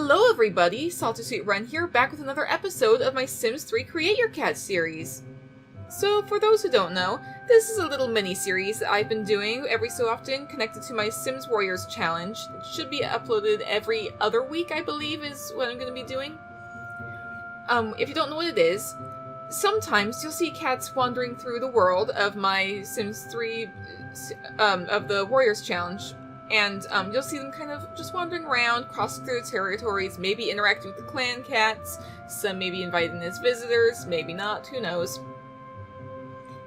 Hello everybody, Salty Sweet Ren here, back with another episode of my Sims 3 Create Your Cat series. So, for those who don't know, this is a little mini-series that I've been doing every so often, connected to my Sims Warriors challenge. It should be uploaded every other week, I believe, is what I'm going to be doing. If you don't know what it is, sometimes you'll see cats wandering through the world of my Sims 3, of the Warriors challenge. And you'll see them kind of just wandering around, crossing through the territories, maybe interacting with the clan cats, some maybe invited in as visitors, maybe not, who knows.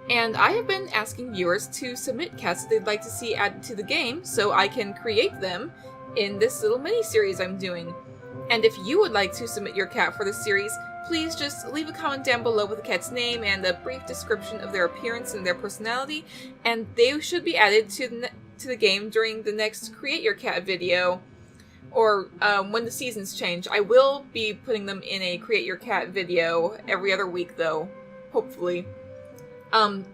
And I have been asking viewers to submit cats that they'd like to see added to the game, so I can create them in this little mini-series I'm doing. And if you would like to submit your cat for this series, please just leave a comment down below with the cat's name and a brief description of their appearance and their personality, and they should be added to the game during the next Create Your Cat video, or when the seasons change. I will be putting them in a Create Your Cat video every other week though, hopefully.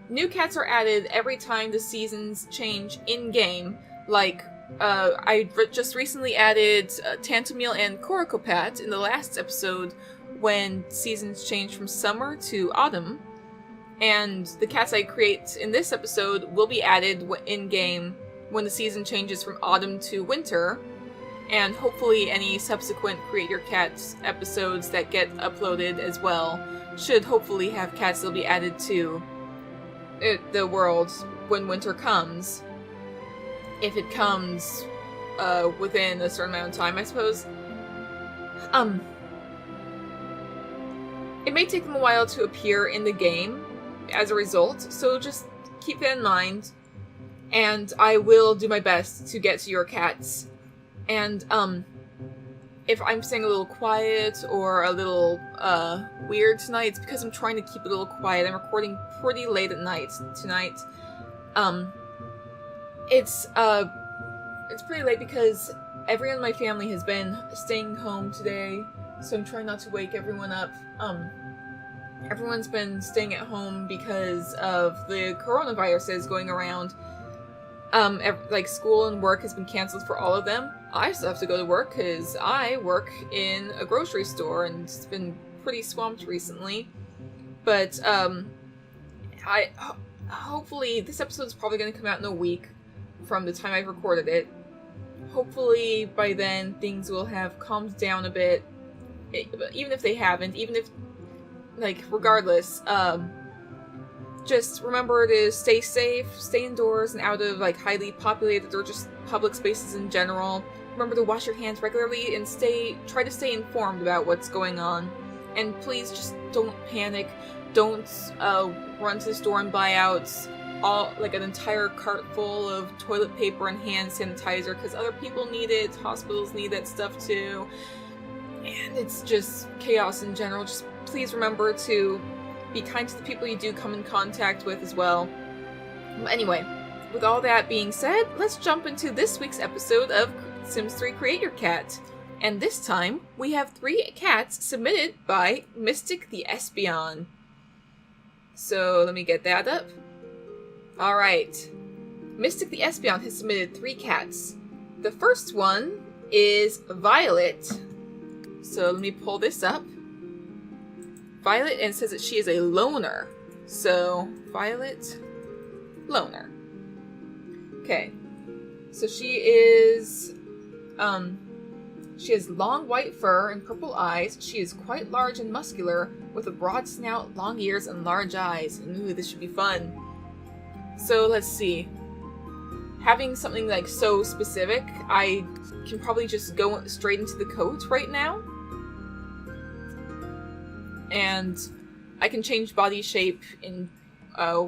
New cats are added every time the seasons change in-game, like I just recently added Tantamil and Coricopat in the last episode when seasons change from summer to autumn, and the cats I create in this episode will be added in-game when the season changes from autumn to winter, and hopefully any subsequent Create Your Cat episodes that get uploaded as well should hopefully have cats that'll be added to the world when winter comes. If it comes within a certain amount of time, I suppose. It may take them a while to appear in the game as a result, so just keep that in mind. And I will do my best to get to your cats. And, if I'm staying a little quiet or a little, weird tonight, it's because I'm trying to keep it a little quiet. I'm recording pretty late at night tonight. It's pretty late because everyone in my family has been staying home today, so I'm trying not to wake everyone up. Everyone's been staying at home because of the coronavirus that is going around. Like, school and work has been canceled for all of them. I still have to go to work because I work in a grocery store and it's been pretty swamped recently. But, hopefully, this episode is probably going to come out in a week from the time I've recorded it. Hopefully, by then, things will have calmed down a bit. Even if they haven't, even if, like, regardless, just remember to stay safe, stay indoors and out of, like, highly populated or just public spaces in general. Remember to wash your hands regularly and try to stay informed about what's going on. And please just don't panic. Don't run to the store and buy out an entire cart full of toilet paper and hand sanitizer, because other people need it, hospitals need that stuff too. And it's just chaos in general. Just please remember to be kind to the people you do come in contact with as well. Anyway, with all that being said, let's jump into this week's episode of Sims 3 Create Your Cat. And this time, we have 3 cats submitted by Mystic the Espion. So, let me get that up. Alright. Mystic the Espion has submitted 3 cats. The first one is Violet. So, let me pull this up. Violet, and it says that she is a loner. So, Violet, loner. Okay. So she is, she has long white fur and purple eyes. She is quite large and muscular, with a broad snout, long ears, and large eyes. Ooh, this should be fun. So, let's see. Having something, like, so specific, I can probably just go straight into the coat right now. And I can change body shape in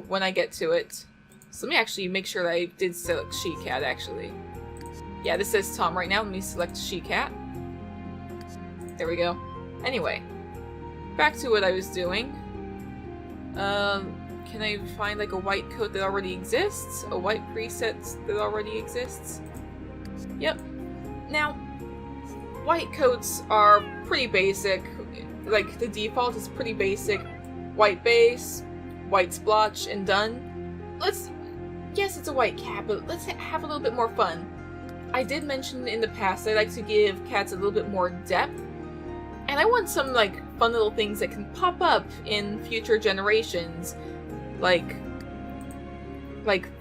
when I get to it. So let me actually make sure that I did select she-cat, actually. Yeah, this says Tom right now. Let me select she-cat. There we go. Anyway, back to what I was doing. Can I find, like, a white coat that already exists? A white preset that already exists? Yep. Now, white coats are pretty basic. Like, the default is pretty basic. White base, white splotch, and done. Yes, it's a white cat, but let's have a little bit more fun. I did mention in the past I like to give cats a little bit more depth, and I want some like fun little things that can pop up in future generations, like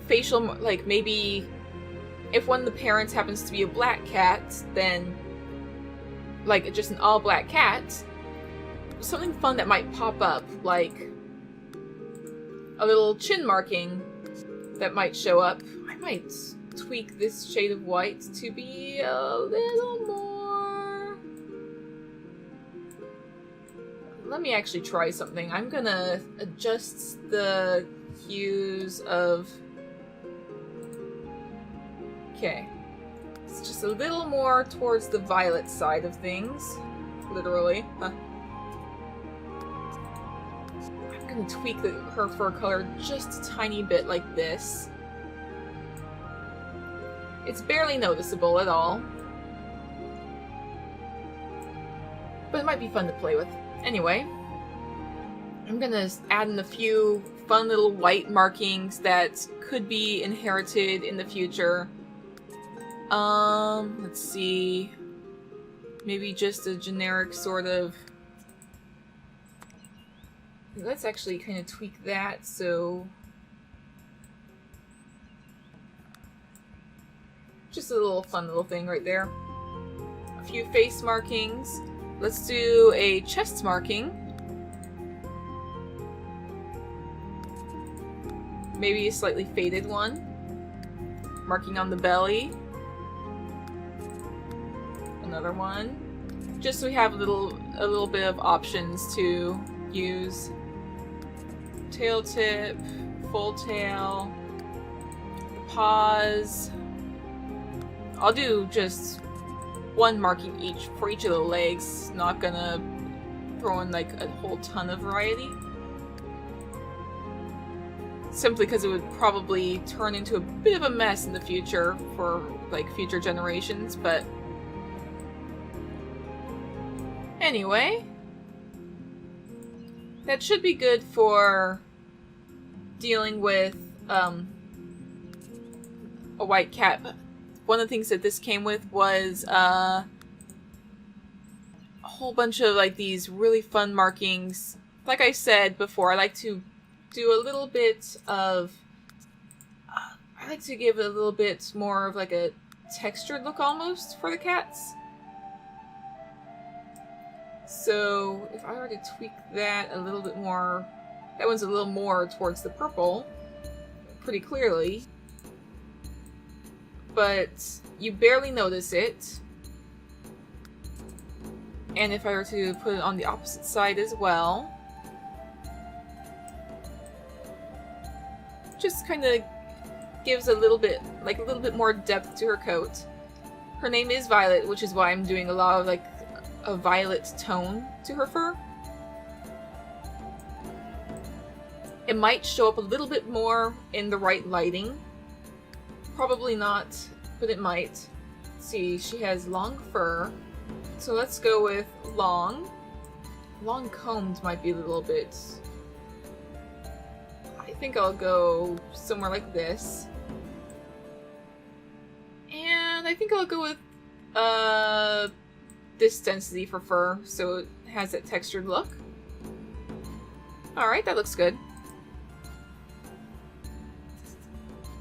facial, like maybe if one of the parents happens to be a black cat, then like just an all black cat, something fun that might pop up, like a little chin marking that might show up. I might tweak this shade of white to be a little more... Let me actually try something. I'm gonna adjust the hues of... Okay. It's just a little more towards the violet side of things. Literally. Huh. I'm gonna tweak her fur color just a tiny bit like this. It's barely noticeable at all. But it might be fun to play with. Anyway, I'm gonna add in a few fun little white markings that could be inherited in the future. Let's see. Maybe just a generic sort of... Let's actually kind of tweak that so... Just a little fun little thing right there. A few face markings. Let's do a chest marking. Maybe a slightly faded one. Marking on the belly. Another one. Just so we have a little bit of options to use. Tail tip, full tail, paws. I'll do just one marking each for each of the legs. Not gonna throw in like a whole ton of variety. Simply because it would probably turn into a bit of a mess in the future for like future generations, but anyway, that should be good for dealing with a white cat. One of the things that this came with was a whole bunch of like these really fun markings. Like I said before, I like to do a little bit of... I like to give it a little bit more of like a textured look almost for the cats. So if I were to tweak that a little bit more, that one's a little more towards the purple, pretty clearly. But you barely notice it. And if I were to put it on the opposite side as well, just kind of gives a little bit more depth to her coat. Her name is Violet, which is why I'm doing a lot of like a violet tone to her fur. It might show up a little bit more in the right lighting. Probably not, but it might. Let's see, she has long fur. So let's go with long. Long combs might be a little bit... I think I'll go somewhere like this. And I think I'll go with this density for fur, so it has that textured look. Alright, that looks good.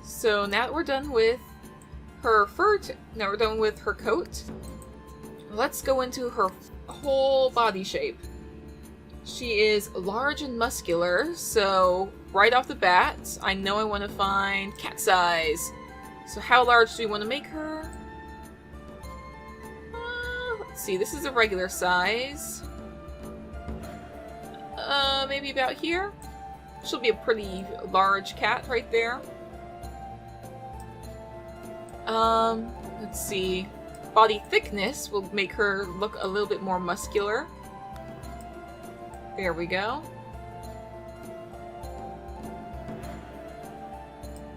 So now that we're done with her fur, now we're done with her coat, let's go into her whole body shape. She is large and muscular, so right off the bat, I know I want to find cat size. So how large do we want to make her? Let's see, this is a regular size. Maybe about here? She'll be a pretty large cat right there. Let's see. Body thickness will make her look a little bit more muscular. There we go.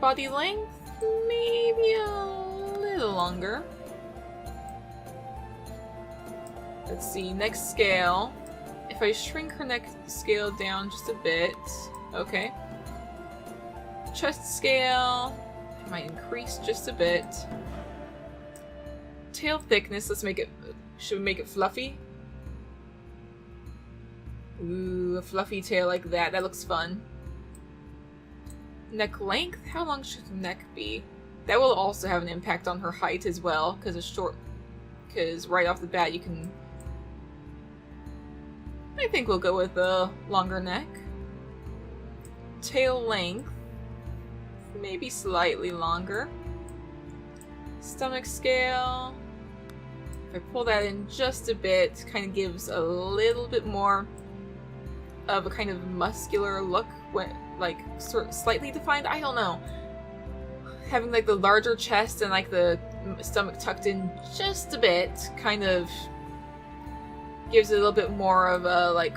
Body length, maybe a little longer. Let's see, neck scale. If I shrink her neck scale down just a bit, okay. Chest scale, I might increase just a bit. Tail thickness, let's make it... Should we make it fluffy? Ooh, a fluffy tail like that. That looks fun. Neck length? How long should the neck be? That will also have an impact on her height as well, because it's short. Because right off the bat you can... I think we'll go with a longer neck. Tail length. Maybe slightly longer. Stomach scale. If I pull that in just a bit, kind of gives a little bit more of a kind of muscular look, when, like, sort of slightly defined. I don't know. Having like the larger chest and like the stomach tucked in just a bit kind of gives it a little bit more of a like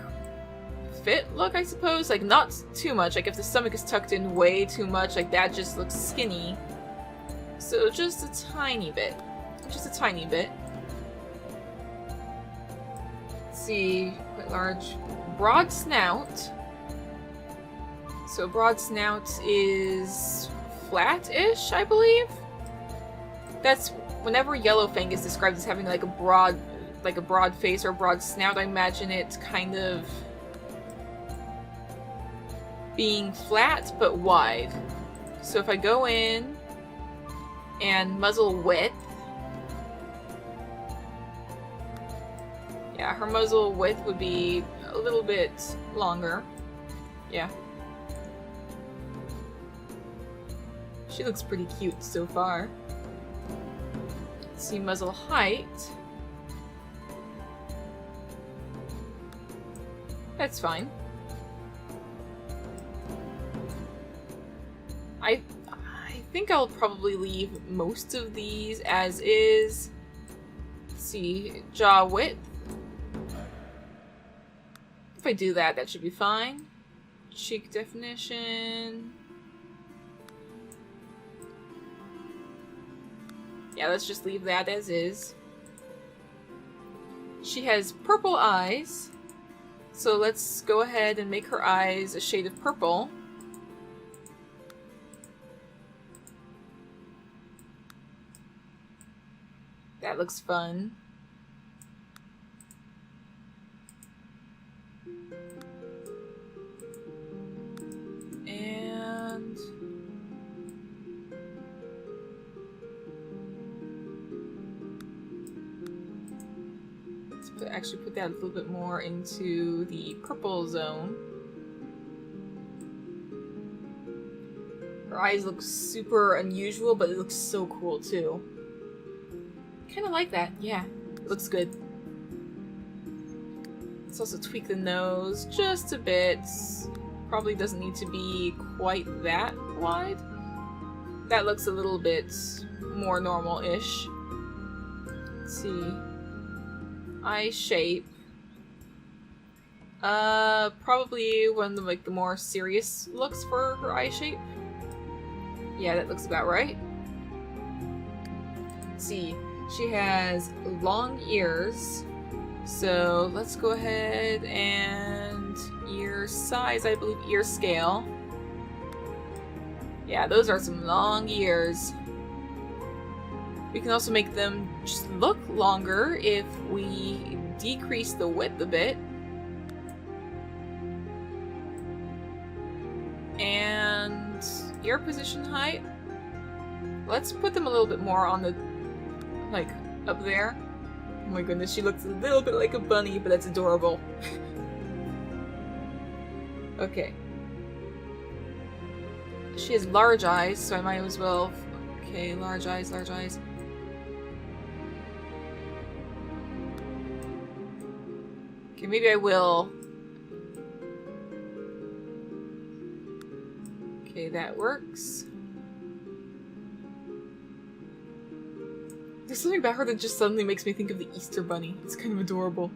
fit look, I suppose. Like not too much. Like if the stomach is tucked in way too much, like that just looks skinny. So just a tiny bit. Just a tiny bit. Let's see. Quite large. Broad snout. So broad snout is flat-ish, I believe. That's whenever Yellowfang is described as having like a broad face or a broad snout, I imagine it kind of being flat but wide. So if I go in and muzzle width, yeah, her muzzle width would be a little bit longer. Yeah. She looks pretty cute so far. Let's see, muzzle height. That's fine. I think I'll probably leave most of these as is. Let's see, jaw width. If I do that, that should be fine. Cheek definition. Yeah, let's just leave that as is. She has purple eyes. So let's go ahead and make her eyes a shade of purple. That looks fun. And let's actually put that a little bit more into the purple zone. Her eyes look super unusual, but it looks so cool too. Kind of like that, yeah. It looks good. Let's also tweak the nose just a bit. Probably doesn't need to be quite that wide. That looks a little bit more normal-ish. Let's see. Eye shape. Probably one of the more serious looks for her eye shape. Yeah, that looks about right. Let's see. She has long ears. So let's go ahead and ear size, I believe ear scale. Yeah, those are some long ears. We can also make them just look longer if we decrease the width a bit. And ear position height. Let's put them a little bit more on the, like, up there. Oh my goodness, she looks a little bit like a bunny, but that's adorable. Okay. She has large eyes, so I might as well... Okay, large eyes, large eyes. Okay, maybe I will. Okay, that works. There's something about her that just suddenly makes me think of the Easter Bunny. It's kind of adorable.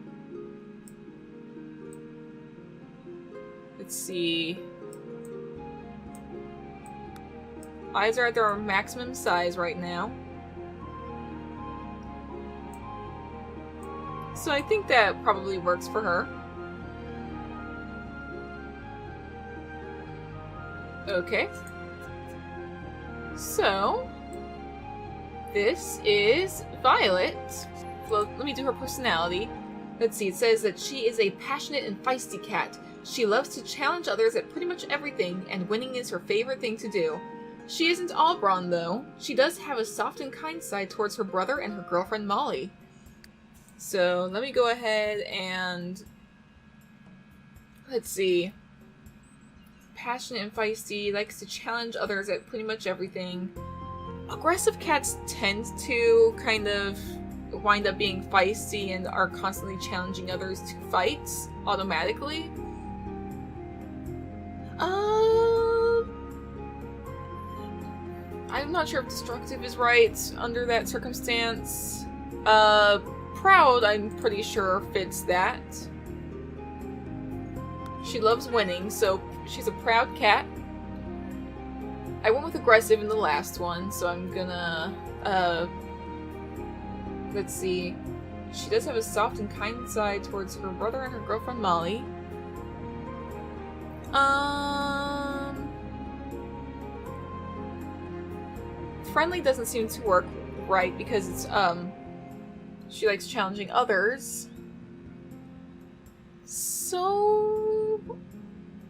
Let's see. Eyes are at their maximum size right now. So I think that probably works for her. Okay. So... This is Violet. Well, let me do her personality. Let's see, it says that she is a passionate and feisty cat. She loves to challenge others at pretty much everything, and winning is her favorite thing to do. She isn't all brawn, though. She does have a soft and kind side towards her brother and her girlfriend Molly. So, let me go ahead and... let's see. Passionate and feisty, likes to challenge others at pretty much everything. Aggressive cats tend to kind of wind up being feisty and are constantly challenging others to fights automatically. I'm not sure if destructive is right under that circumstance. Proud, I'm pretty sure fits that. She loves winning, so she's a proud cat. I went with aggressive in the last one, so I'm gonna, let's see. She does have a soft and kind side towards her brother and her girlfriend Molly. Friendly doesn't seem to work right because it's, she likes challenging others. So,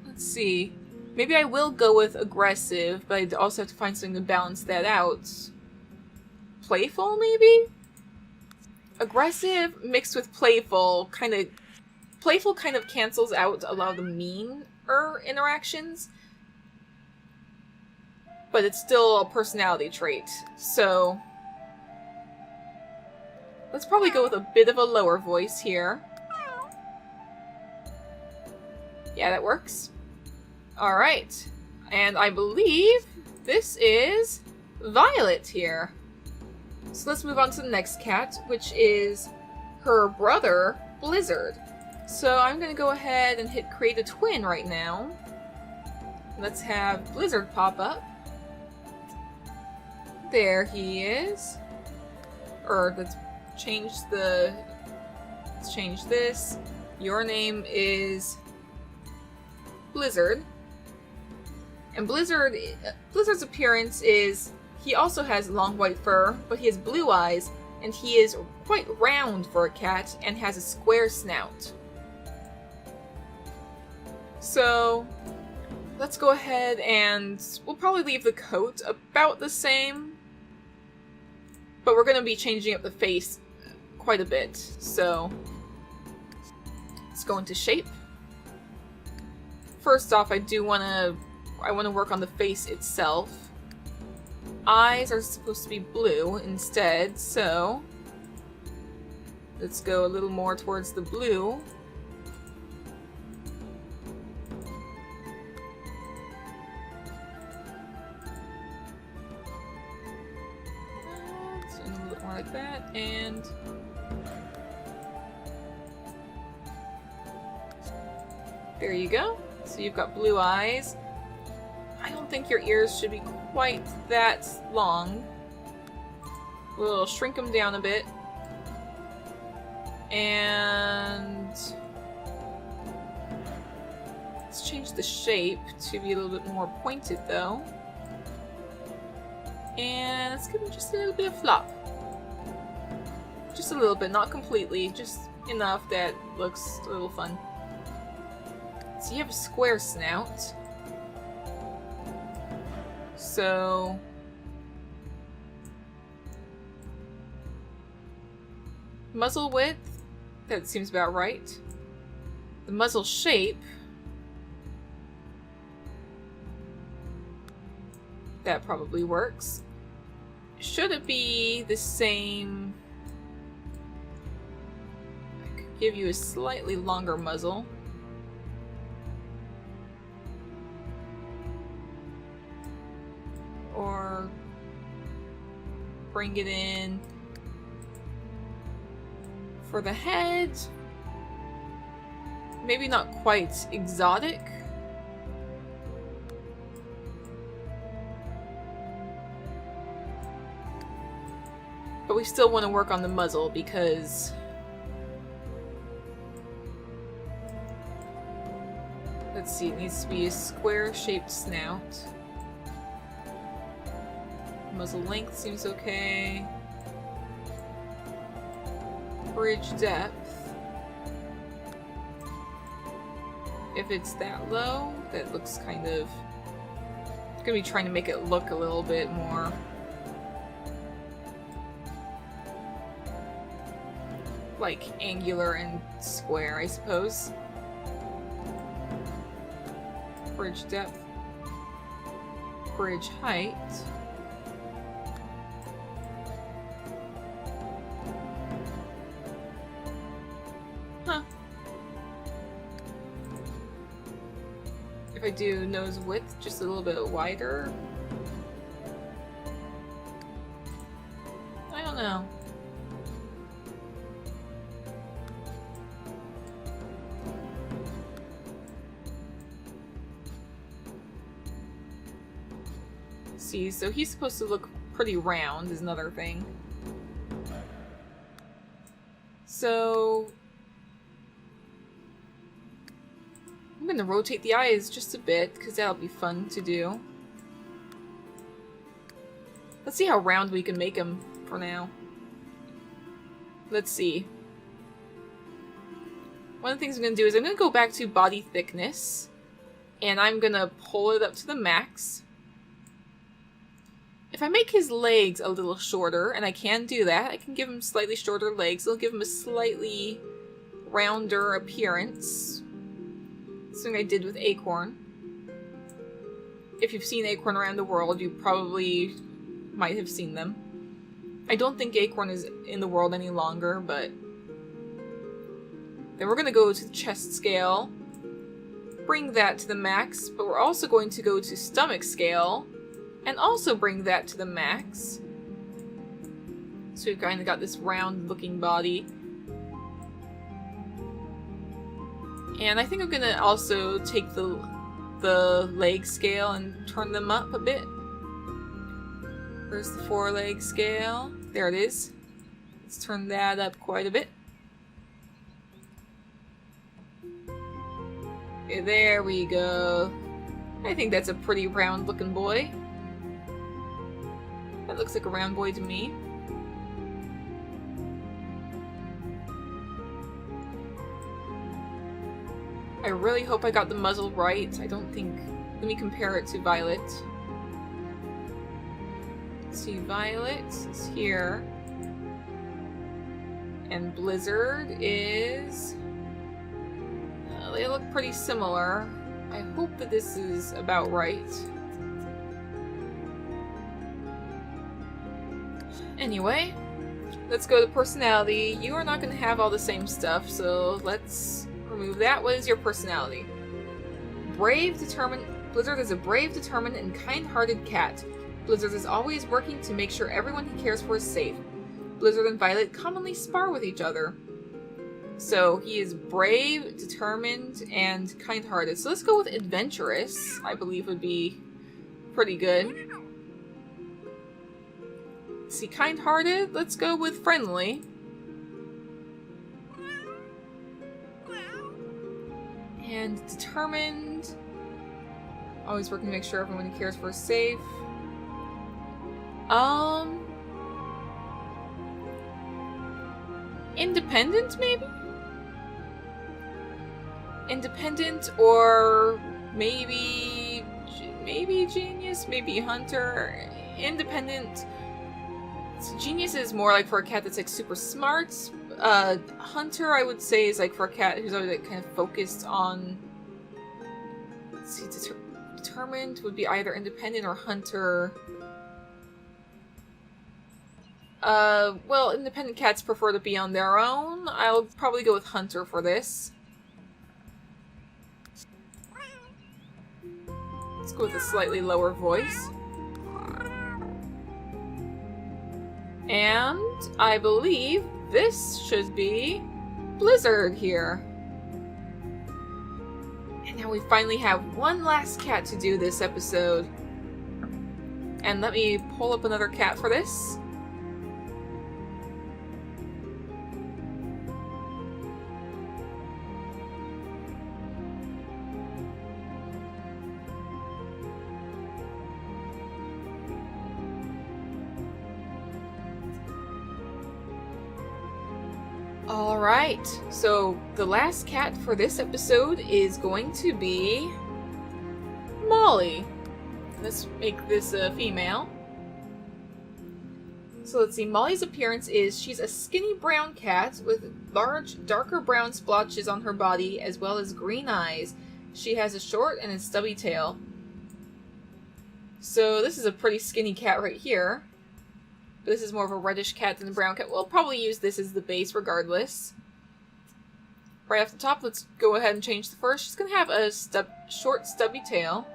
let's see. Maybe I will go with aggressive, but I'd also have to find something to balance that out. Playful, maybe? Aggressive mixed with playful kind of cancels out a lot of the meaner interactions. But it's still a personality trait, so let's probably go with a bit of a lower voice here. Yeah, that works. Alright, and I believe this is Violet here. So let's move on to the next cat, which is her brother, Blizzard. So I'm going to go ahead and hit create a twin right now. Let's have Blizzard pop up. There he is. Or let's change this. Your name is Blizzard. And Blizzard's appearance is, he also has long white fur, but he has blue eyes, and he is quite round for a cat and has a square snout. So, let's go ahead and we'll probably leave the coat about the same, but we're going to be changing up the face quite a bit. So, let's go into shape. First off, I want to work on the face itself. Eyes are supposed to be blue instead, so let's go a little more towards the blue. A little bit more like that, and there you go. So you've got blue eyes. I don't think your ears should be quite that long. We'll shrink them down a bit. And let's change the shape to be a little bit more pointed though. And let's give him just a little bit of flop. Just a little bit, not completely, just enough that looks a little fun. So you have a square snout. So muzzle width, that seems about right. The muzzle shape, that probably works. Should it be the same? I could give you a slightly longer muzzle. Or bring it in for the head. Maybe not quite exotic. But we still want to work on the muzzle because let's see, it needs to be a square-shaped snout. Muzzle length seems okay. Bridge depth. If it's that low, that looks kind of... I'm gonna be trying to make it look a little bit more... like angular and square, I suppose. Bridge depth. Bridge height. Huh. If I do nose width just a little bit wider. I don't know. See, so he's supposed to look pretty round is another thing. So I'm gonna rotate the eyes just a bit because that'll be fun to do. Let's see how round we can make him for now. Let's see. One of the things I'm gonna do is I'm gonna go back to body thickness and I'm gonna pull it up to the max. If I make his legs a little shorter, and I can do that, I can give him slightly shorter legs. It'll give him a slightly rounder appearance. Something I did with Acorn. If you've seen Acorn around the world, you probably might have seen them. I don't think Acorn is in the world any longer, but... Then we're going to go to the chest scale. Bring that to the max, but we're also going to go to stomach scale. And also bring that to the max. So we've kind of got this round looking body. And I think I'm gonna also take the leg scale and turn them up a bit. Where's the foreleg scale? There it is. Let's turn that up quite a bit. Okay, there we go. I think that's a pretty round looking boy. That looks like a round boy to me. I really hope I got the muzzle right. I don't think... Let me compare it to Violet. See, Violet is here. And Blizzard is... they look pretty similar. I hope that this is about right. Anyway, let's go to personality. You are not going to have all the same stuff, so let's remove that. What is your personality? Brave, determined. Blizzard is a brave, determined, and kind-hearted cat. Blizzard is always working to make sure everyone he cares for is safe. Blizzard and Violet commonly spar with each other. So he is brave, determined, and kind-hearted. So let's go with adventurous, I believe would be pretty good. See, kind-hearted, let's go with friendly. And determined. Always working to make sure everyone he cares for is safe. Independent, maybe? Independent, or maybe genius, maybe hunter. Independent. So genius is more like for a cat that's like super smart. Hunter, I would say, is like for a cat who's always like kind of focused on. Let's see, determined would be either independent or hunter. Well, independent cats prefer to be on their own. I'll probably go with hunter for this. Let's go with a slightly lower voice. And I believe this should be Blizzard here. And now we finally have one last cat to do this episode. And let me pull up another cat for this. Alright, so the last cat for this episode is going to be Molly. Let's make this a female. So let's see, Molly's appearance is she's a skinny brown cat with large, darker brown splotches on her body as well as green eyes. She has a short and a stubby tail. So this is a pretty skinny cat right here. But this is more of a reddish cat than a brown cat. We'll probably use this as the base regardless. Right off the top, let's go ahead and change the fur. She's going to have a short, stubby tail.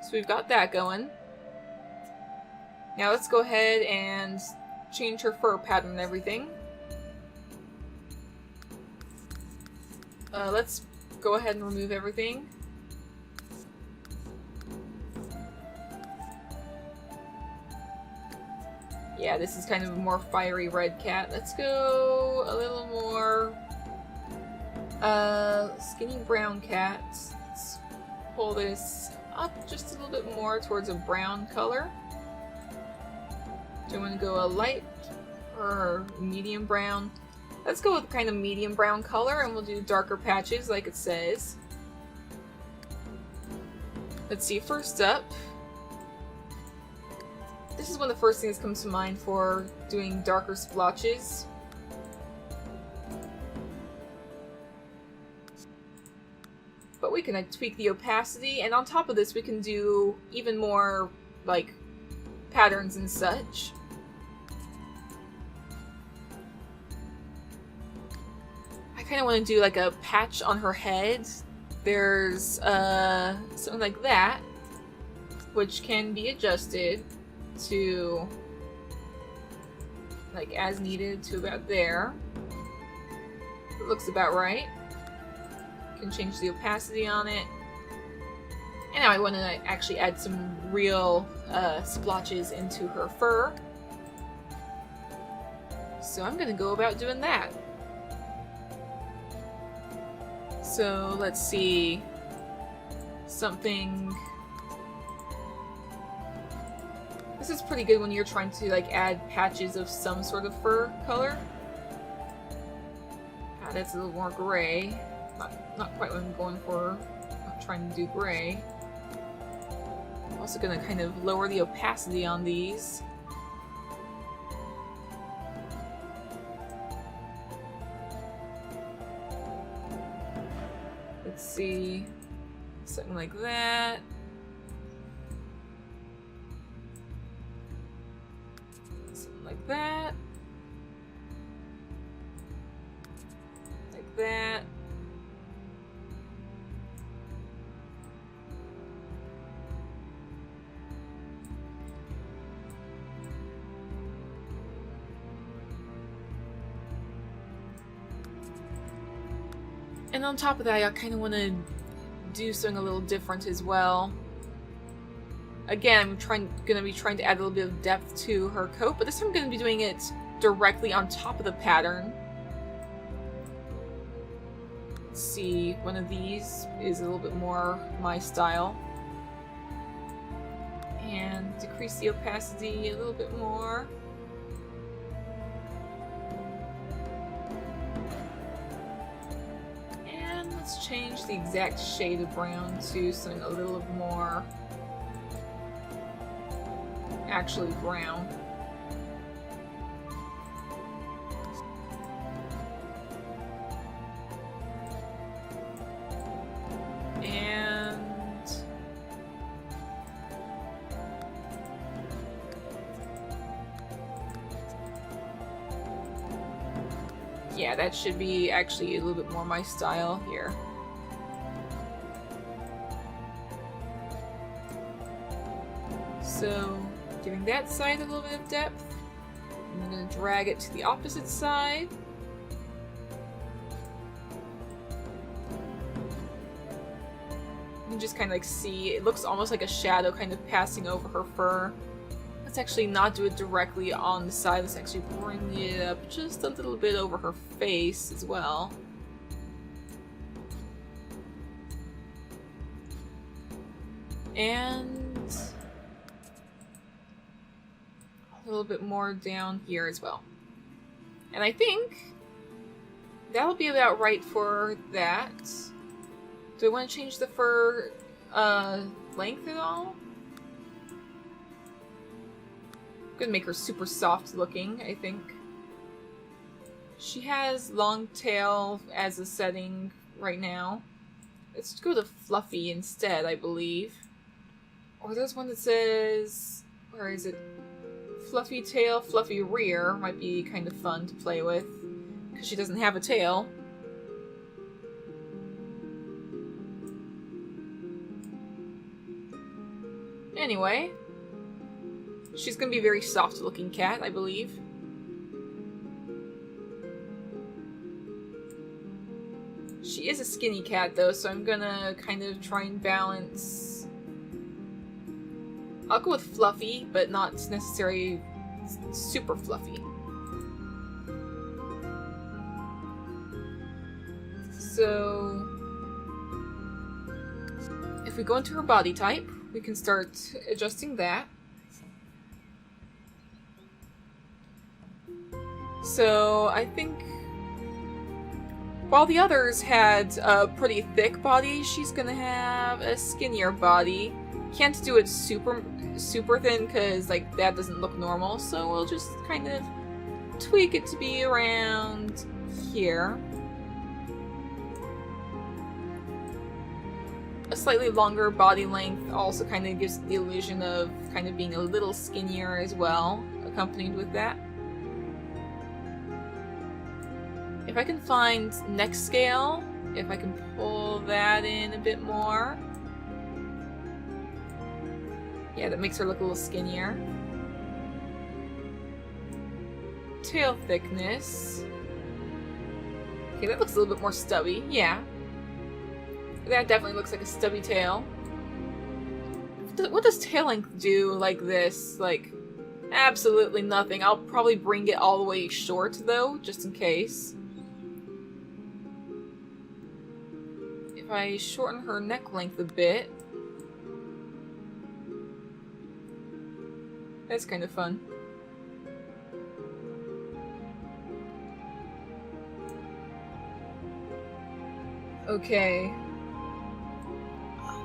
So we've got that going. Now let's go ahead and change her fur pattern and everything. Let's go ahead and remove everything. Yeah, this is kind of a more fiery red cat. Let's go a little more skinny brown cat. Let's pull this up just a little bit more towards a brown color. Do you want to go a light or medium brown? Let's go with kind of medium brown color and we'll do darker patches like it says. Let's see, first up, this is one of the first things that comes to mind for doing darker splotches. But we can tweak the opacity, and on top of this we can do even more, like, patterns and such. I kind of want to do like a patch on her head. There's something like that, which can be adjusted to like as needed to about there. It looks about right. Can change the opacity on it. And now I want to actually add some real splotches into her fur. So I'm going to go about doing that. So let's see. Something. This is pretty good when you're trying to like add patches of some sort of fur color. That's a little more gray. Not quite what I'm going for. I'm not trying to do gray. I'm also going to kind of lower the opacity on these. Let's see. Something like that. Something like that. Like that. And on top of that, I kind of want to do something a little different as well. Again, I'm going to be trying to add a little bit of depth to her coat, but this time I'm going to be doing it directly on top of the pattern. Let's see, one of these is a little bit more my style. And decrease the opacity a little bit more. Let's change the exact shade of brown to something a little more actually brown. And yeah, that should be actually a little bit more my style here. So, giving that side a little bit of depth. I'm going to drag it to the opposite side. You can just kind of like see, it looks almost like a shadow kind of passing over her fur. Let's actually not do it directly on the side. Let's actually bring it up just a little bit over her face as well. And a little bit more down here as well. And I think that'll be about right for that. Do I want to change the fur length at all? I'm gonna make her super soft looking, I think. She has long tail as a setting right now. Let's go to fluffy instead, I believe. Or there's one that says... where is it? Fluffy tail, fluffy rear might be kind of fun to play with. Because she doesn't have a tail. Anyway. She's gonna be a very soft looking cat, I believe. She is a skinny cat though, so I'm gonna kind of try and balance. I'll go with fluffy, but not necessarily super fluffy. So, if we go into her body type, we can start adjusting that. So, I think while the others had a pretty thick body, she's gonna have a skinnier body. Can't do it super thin because like that doesn't look normal, so we'll just kind of tweak it to be around here. A slightly longer body length also kind of gives the illusion of kind of being a little skinnier as well, accompanied with that. If I can find neck scale, if I can pull that in a bit more. Yeah, that makes her look a little skinnier. Tail thickness. Okay, that looks a little bit more stubby, yeah. That definitely looks like a stubby tail. What does tail length do like this? Like, absolutely nothing. I'll probably bring it all the way short though, just in case. If I shorten her neck length a bit, that's kind of fun. Okay.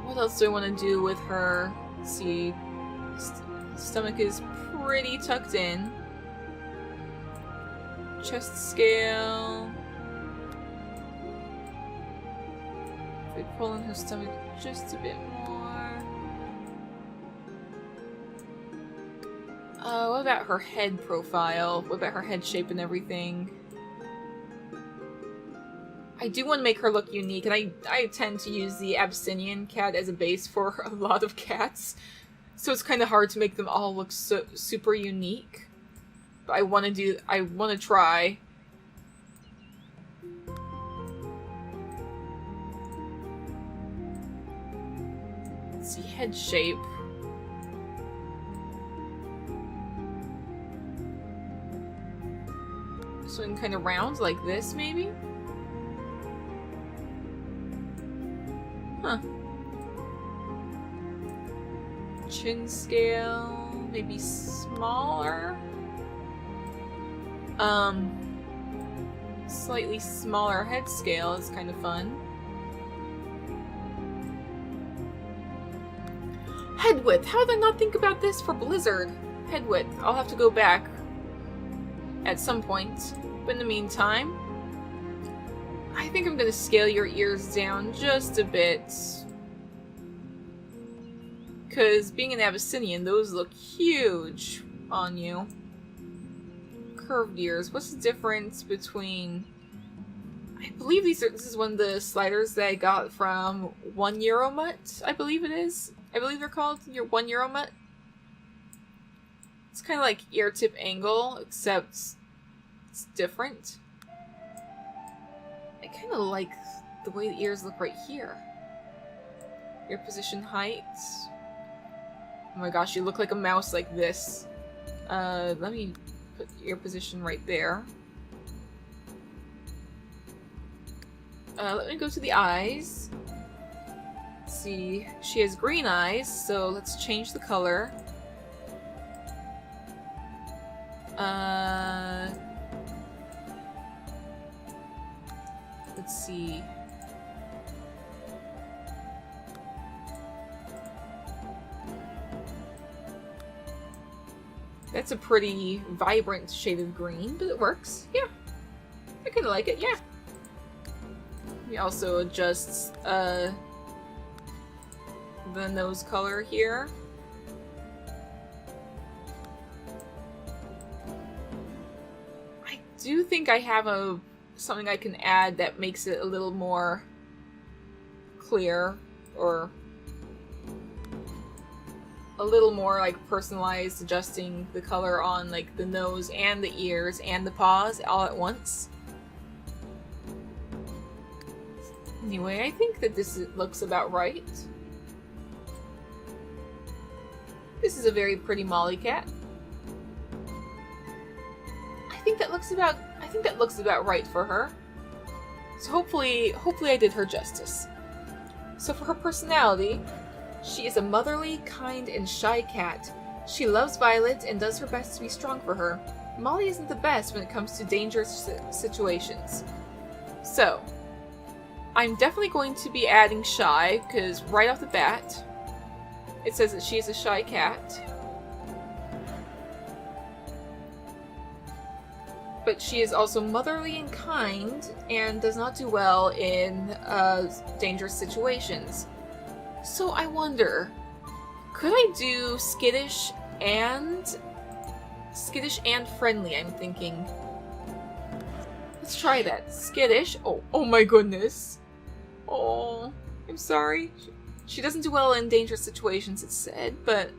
What else do I want to do with her? Let's see. Stomach is pretty tucked in. Chest scale. If we pull in her stomach just a bit more. What about her head profile? What about her head shape and everything? I do want to make her look unique, and I tend to use the Abyssinian cat as a base for a lot of cats, so it's kind of hard to make them all look so super unique. But I want to try. Let's see, head shape. Something kind of round like this, maybe? Huh. Chin scale, maybe smaller? Slightly smaller head scale is kind of fun. Head width! How did I not think about this for Blizzard? Head width. I'll have to go back at some point. But in the meantime, I think I'm gonna scale your ears down just a bit. Because being an Abyssinian, those look huge on you. Curved ears. What's the difference between... I believe this is one of the sliders that I got from €1 I believe it is. I believe they're called your €1 It's kind of like ear tip angle, except it's different. I kind of like the way the ears look right here. Ear position height. Oh my gosh, you look like a mouse like this. Let me put ear position right there. Let me go to the eyes. Let's see, she has green eyes, so let's change the color. Let's see. That's a pretty vibrant shade of green, but it works. Yeah. I kinda like it, yeah. We also adjust the nose color here. I do think I have something I can add that makes it a little more clear, or a little more like personalized, adjusting the color on like the nose and the ears and the paws all at once. Anyway, I think that this looks about right. This is a very pretty Molly cat. I think that looks about right for her. So hopefully I did her justice. So for her personality, she is a motherly, kind, and shy cat. She loves Violet and does her best to be strong for her. Molly isn't the best when it comes to dangerous situations. So, I'm definitely going to be adding shy, because right off the bat, it says that she is a shy cat. But she is also motherly and kind, and does not do well in dangerous situations. So I wonder, could I do skittish and friendly, I'm thinking. Let's try that. Skittish. Oh my goodness. Oh, I'm sorry. She doesn't do well in dangerous situations, it said, but at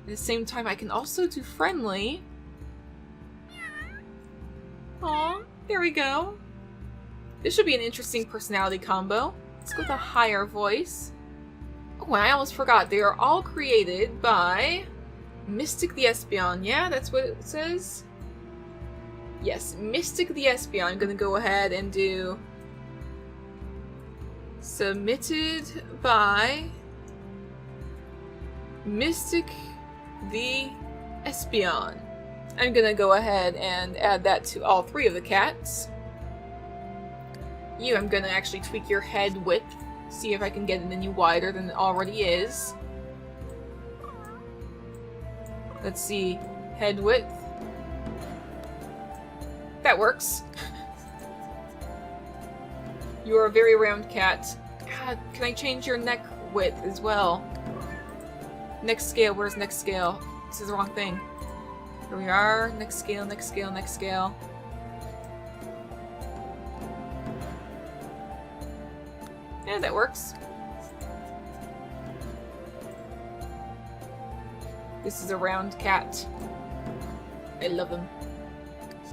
the same time I can also do friendly. Aw, there we go. This should be an interesting personality combo. Let's go with a higher voice. Oh, and I almost forgot. They are all created by Mystic the Espeon. Yeah, that's what it says. Yes, Mystic the Espeon. I'm gonna go ahead and do submitted by Mystic the Espeon. I'm gonna go ahead and add that to all three of the cats. I'm gonna actually tweak your head width. See if I can get it any wider than it already is. Let's see. Head width. That works. You are a very round cat. God, can I change your neck width as well? Next scale. Where's next scale? This is the wrong thing. Here we are. Next scale, next scale, next scale. Yeah, that works. This is a round cat. I love them.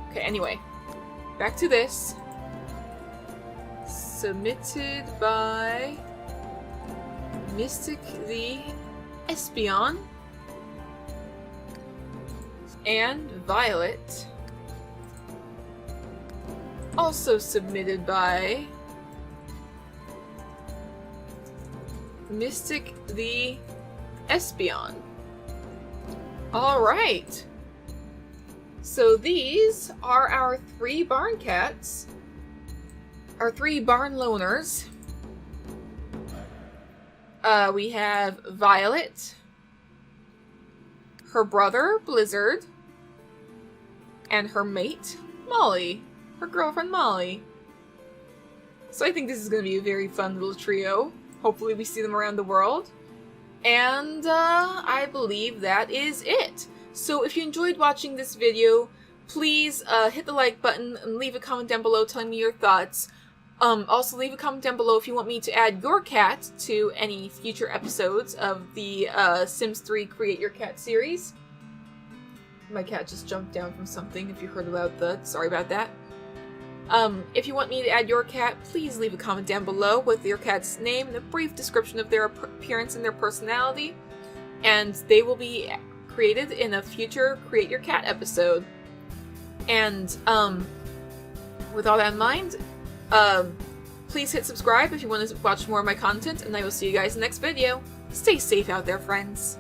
Okay, anyway. Back to this. Submitted by Mystic the Espeon and Violet. Also submitted by Mystic the Espeon. Alright. So these are our three barn cats. Our three barn loners. We have Violet, her brother, Blizzard, and her mate, Molly. Her girlfriend, Molly. So I think this is going to be a very fun little trio. Hopefully we see them around the world. And I believe that is it. So if you enjoyed watching this video, please hit the like button and leave a comment down below telling me your thoughts. Also leave a comment down below if you want me to add your cat to any future episodes of the Sims 3 Create Your Cat series. My cat just jumped down from something, if you heard about that. Sorry about that. If you want me to add your cat, please leave a comment down below with your cat's name and a brief description of their appearance and their personality. And they will be created in a future Create Your Cat episode. And, with all that in mind, please hit subscribe if you want to watch more of my content, and I will see you guys in the next video. Stay safe out there, friends.